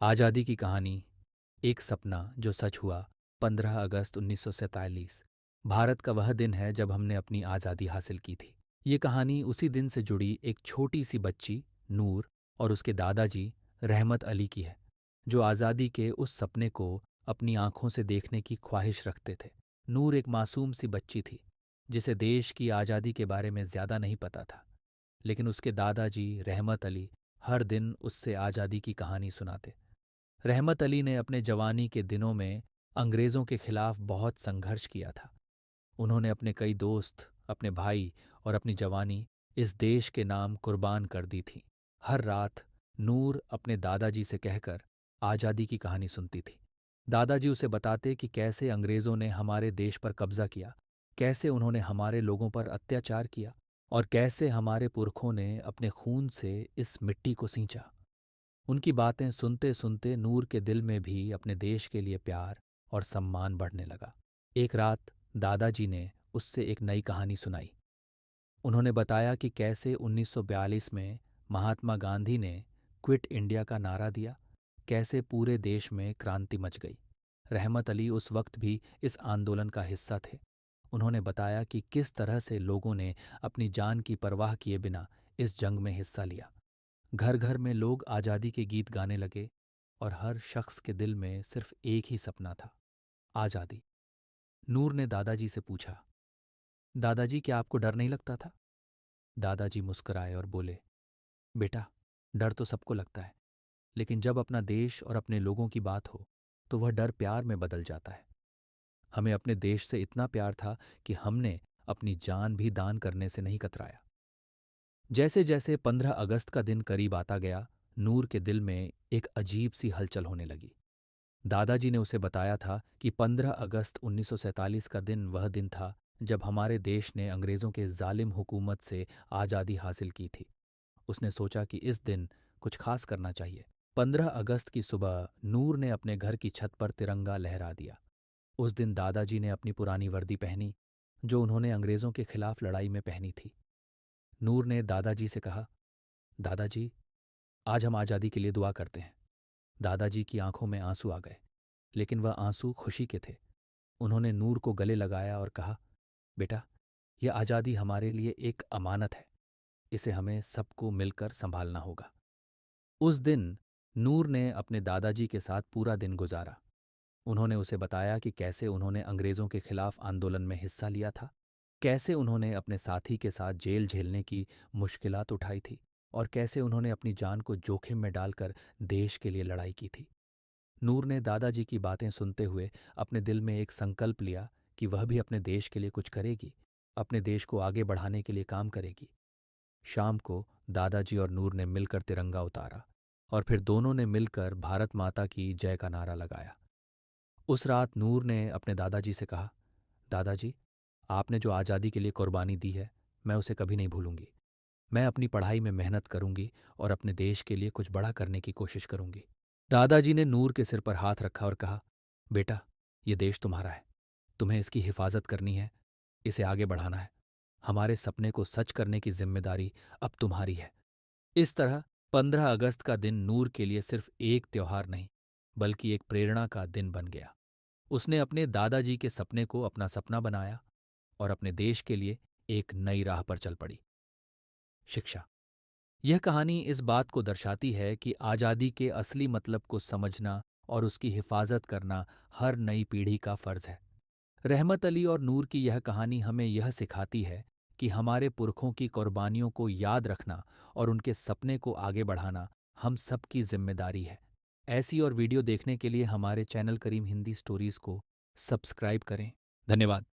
आज़ादी की कहानी। एक सपना जो सच हुआ। 15 अगस्त 1947 भारत का वह दिन है जब हमने अपनी आज़ादी हासिल की थी। ये कहानी उसी दिन से जुड़ी एक छोटी सी बच्ची नूर और उसके दादाजी रहमत अली की है, जो आज़ादी के उस सपने को अपनी आंखों से देखने की ख्वाहिश रखते थे। नूर एक मासूम सी बच्ची थी जिसे देश की आज़ादी के बारे में ज़्यादा नहीं पता था, लेकिन उसके दादाजी रहमत अली हर दिन उससे आज़ादी की कहानी सुनाते। रहमत अली ने अपने जवानी के दिनों में अंग्रेज़ों के खिलाफ बहुत संघर्ष किया था। उन्होंने अपने कई दोस्त, अपने भाई और अपनी जवानी इस देश के नाम कुर्बान कर दी थी। हर रात नूर अपने दादाजी से कहकर आज़ादी की कहानी सुनती थी। दादाजी उसे बताते कि कैसे अंग्रेज़ों ने हमारे देश पर कब्ज़ा किया, कैसे उन्होंने हमारे लोगों पर अत्याचार किया और कैसे हमारे पुरखों ने अपने खून से इस मिट्टी को सींचा। उनकी बातें सुनते सुनते नूर के दिल में भी अपने देश के लिए प्यार और सम्मान बढ़ने लगा। एक रात दादाजी ने उससे एक नई कहानी सुनाई। उन्होंने बताया कि कैसे 1942 में महात्मा गांधी ने क्विट इंडिया का नारा दिया, कैसे पूरे देश में क्रांति मच गई। रहमत अली उस वक्त भी इस आंदोलन का हिस्सा थे। उन्होंने बताया कि किस तरह से लोगों ने अपनी जान की परवाह किए बिना इस जंग में हिस्सा लिया। घर घर में लोग आज़ादी के गीत गाने लगे और हर शख्स के दिल में सिर्फ एक ही सपना था, आज़ादी। नूर ने दादाजी से पूछा, दादाजी क्या आपको डर नहीं लगता था? दादाजी मुस्कुराए और बोले, बेटा, डर तो सबको लगता है, लेकिन जब अपना देश और अपने लोगों की बात हो तो वह डर प्यार में बदल जाता है। हमें अपने देश से इतना प्यार था कि हमने अपनी जान भी दान करने से नहीं कतराया। जैसे जैसे 15 अगस्त का दिन करीब आता गया, नूर के दिल में एक अजीब सी हलचल होने लगी। दादाजी ने उसे बताया था कि 15 अगस्त 1947 का दिन वह दिन था जब हमारे देश ने अंग्रेज़ों के जालिम हुकूमत से आज़ादी हासिल की थी। उसने सोचा कि इस दिन कुछ खास करना चाहिए। 15 अगस्त की सुबह नूर ने अपने घर की छत पर तिरंगा लहरा दिया। उस दिन दादाजी ने अपनी पुरानी वर्दी पहनी, जो उन्होंने अंग्रेज़ों के खिलाफ लड़ाई में पहनी थी। नूर ने दादाजी से कहा, दादाजी, आज हम आज़ादी के लिए दुआ करते हैं। दादाजी की आंखों में आंसू आ गए, लेकिन वह आंसू खुशी के थे। उन्होंने नूर को गले लगाया और कहा, बेटा, यह आज़ादी हमारे लिए एक अमानत है। इसे हमें सबको मिलकर संभालना होगा। उस दिन नूर ने अपने दादाजी के साथ पूरा दिन गुजारा। उन्होंने उसे बताया कि कैसे उन्होंने अंग्रेज़ों के खिलाफ आंदोलन में हिस्सा लिया था, कैसे उन्होंने अपने साथी के साथ जेल झेलने की मुश्किलात उठाई थी और कैसे उन्होंने अपनी जान को जोखिम में डालकर देश के लिए लड़ाई की थी। नूर ने दादाजी की बातें सुनते हुए अपने दिल में एक संकल्प लिया कि वह भी अपने देश के लिए कुछ करेगी, अपने देश को आगे बढ़ाने के लिए काम करेगी। शाम को दादाजी और नूर ने मिलकर तिरंगा उतारा और फिर दोनों ने मिलकर भारत माता की जय का नारा लगाया। उस रात नूर ने अपने दादाजी से कहा, दादाजी, आपने जो आज़ादी के लिए कुर्बानी दी है, मैं उसे कभी नहीं भूलूंगी। मैं अपनी पढ़ाई में मेहनत करूंगी और अपने देश के लिए कुछ बड़ा करने की कोशिश करूंगी। दादाजी ने नूर के सिर पर हाथ रखा और कहा, बेटा, ये देश तुम्हारा है। तुम्हें इसकी हिफाजत करनी है, इसे आगे बढ़ाना है। हमारे सपने को सच करने की जिम्मेदारी अब तुम्हारी है। इस तरह 15 अगस्त का दिन नूर के लिए सिर्फ एक त्योहार नहीं, बल्कि एक प्रेरणा का दिन बन गया। उसने अपने दादाजी के सपने को अपना सपना बनाया और अपने देश के लिए एक नई राह पर चल पड़ी। शिक्षा। यह कहानी इस बात को दर्शाती है कि आज़ादी के असली मतलब को समझना और उसकी हिफाजत करना हर नई पीढ़ी का फर्ज है। रहमत अली और नूर की यह कहानी हमें यह सिखाती है कि हमारे पुरखों की कुर्बानियों को याद रखना और उनके सपने को आगे बढ़ाना हम सबकी जिम्मेदारी है। ऐसी और वीडियो देखने के लिए हमारे चैनल करीम हिंदी स्टोरीज को सब्सक्राइब करें। धन्यवाद।